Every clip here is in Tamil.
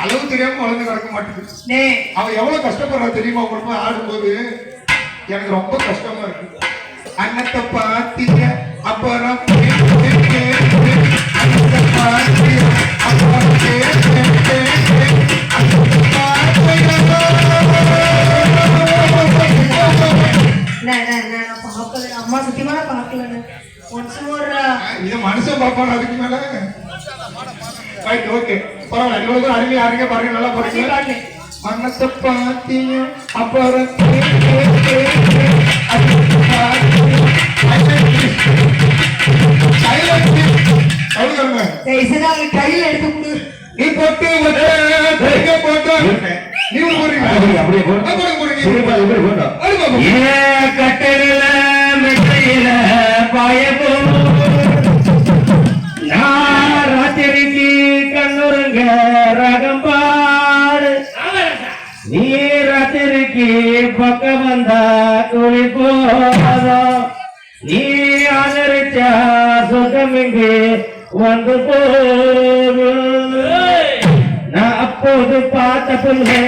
அளவு தெரியாம வளர்ந்து கிடக்க மாட்டேங்குது. அவன் எவ்வளவு கஷ்டப்படுறா தெரியுமா? உங்களுக்கு ஆடும்போது எனக்கு ரொம்ப கஷ்டமா இருக்கு. அன்னத்தை பாத்தீங்க அப்புறம் அம்மா சத்தியமா பாக்கல. இது மனுஷன் பாப்பாங்க. அதுக்கு மேல ஓகே பரவாயில்ல. இவ்வளவு அருமையா யாருங்க பாருங்க, நல்லா பாருங்க. அன்னத்தை பாத்தீங்க அப்புறம் கையில எடுத்து கொடு. நீ போட்டு போட்டு நீ அப்படியே கட்டடல மெட்டையில பாய நான் ராத்திரிக்கு கண்ணுருங்க ரகம் பாடு. நீ ராத்திரிக்கு பக்கம் வந்தா குழி போதும். நீ ஆதரிச்சா சுகம் இங்கு வந்து போதும். நான் அப்போது பார்த்த பிள்ளை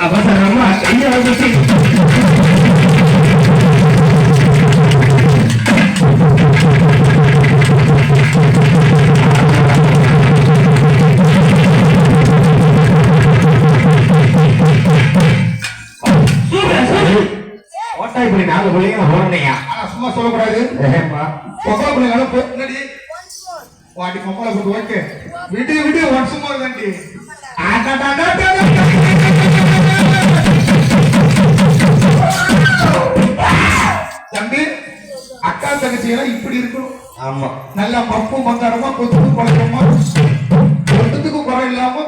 அவசரமா கைய வந்துச்சு. ஓட்டா இப்படி 4 பிள்ளைங்க போறீங்க. சும்மா சொல்லக்கூடாது. பொம்பளை பிள்ளைங்க வாட்டி பொம்பளை போட்டு ஓகே விட்டு விட்டு வருஷமா தாண்டி தம்பி அக்கா தங்கச்சி எல்லாம் இப்படி இருக்கணும். ஆமா நல்லா மப்பும் மந்தாரமா கொத்துக்கும் குழப்பமா கொத்துக்கும் குறை இல்லாம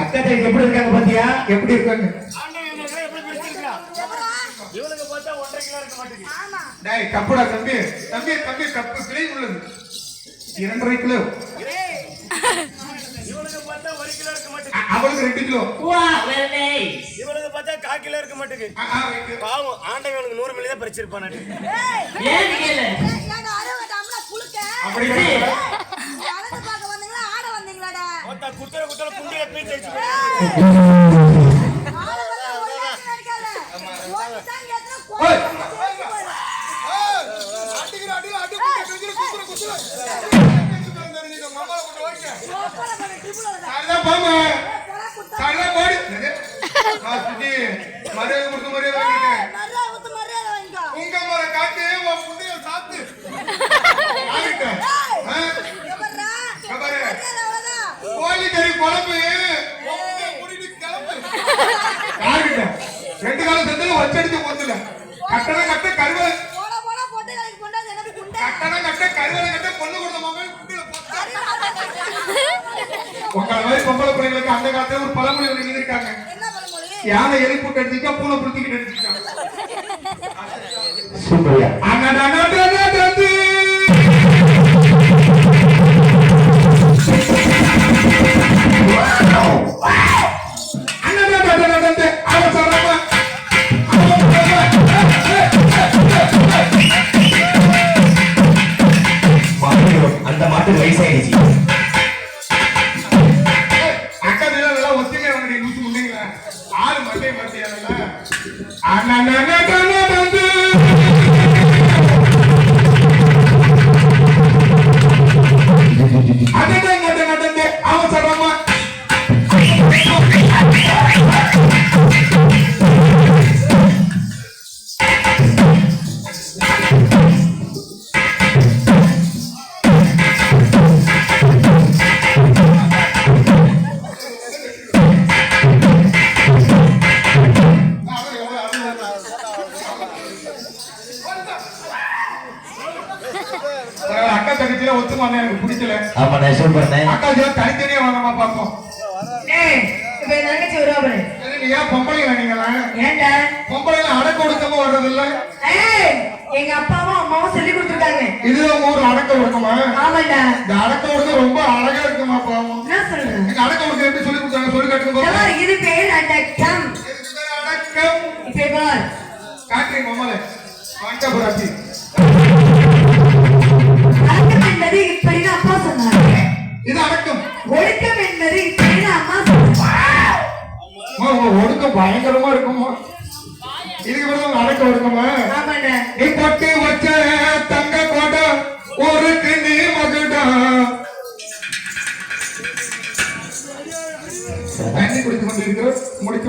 அக்கா தங்கச்சி எப்படி இருக்காங்க பாத்தியா? எப்படி இருக்காங்க? கப்புடா தம்பி தம்பி தம்பி கப்பு கிளை உள்ளது 2.5 கிலோ. அவளுக்கு 2 கிலோ. இவனுக்கு பார்த்தா 1/4 கிலோ இருக்க மாட்டேங்குது. பாவம் ஆண்டவனுக்கு 100 மில்லி தான் பறிச்சிருப்பான். அப்படி குத்தர குத்தர குண்டில பீச்சு வச்சு கோழிக்கறி குழம்பு 2 காலம் செஞ்சு வச்சடிச்சு போத்துல கட்டண கட்ட கருவலை கட்டண கட்ட கருவலை கட்ட பொண்ணு கொடுத்த மகன் உங்களை மாதிரி பொம்பளை பிள்ளைங்களுக்கு அந்த காலத்துல ஒரு பழமொழி எழுதியிருக்காங்க. யானை எலி போட்டு அடிச்சுக்கா பூனை புடிச்சிக்கிட்டு அடிச்சுக்காங்க. அந்த மாட்டு வயசாயிடுச்சு. அக்கா நல்லா ஒத்துங்க லூசு முன்னீங்களா ஆறு மட்டை மட்டையானல அவசரமா ஒத்துமாண்ணே எனக்கு பிடிக்கல. ஆமாண்ணே சூப்பர்ண்ணே. அக்கா தனித்தனியா வாங்கம்மா பாப்போம். ஏய் இப்ப என் தங்கச்சி வருவா பாரு. சரி நீ ஏன் பொம்பளைங்க நீங்களா? ஏன்டா பொம்பளைங்க அடக்க ஒடுக்கமா வர்றது இல்ல? ஏய் எங்க அப்பாவும் அம்மாவும் சொல்லி கொடுத்துருக்காங்க. இதுதான் ஊர் அடக்க ஒடுக்கமா? ஆமாடா. இந்த அடக்க ஒடுக்கம் ரொம்ப அழகா இருக்குமா பாவம். என்ன சொல்ற? இந்த அடக்க ஒடுக்கம் எப்படி சொல்லி கொடுத்தாங்க சொல்லி காட்டுங்க. இது பேர் அடக்கம். அடக்கம். இப்ப பார். காட்டுறீங்க மம்மலே. ஆண்டபுராசி. அடக்கம் என்பது இப்படின்னு அப்பா சொன்னாங்க. இது அடக்கம். ஒடுக்கம் என்பது இப்படின்னு அம்மா சொன்னாங்க. ஒடுக்கம் பயங்கரமா இருக்குமா? இதுக்கு பிறகு அடக்க ஒடுக்கமா? ஆமாடா. நீ பொட்டி வச்ச தங்க கோட்டை ஊருக்கு நீ மகுடா. தண்ணி குடித்து கொண்டிருக்கிற முடிக்க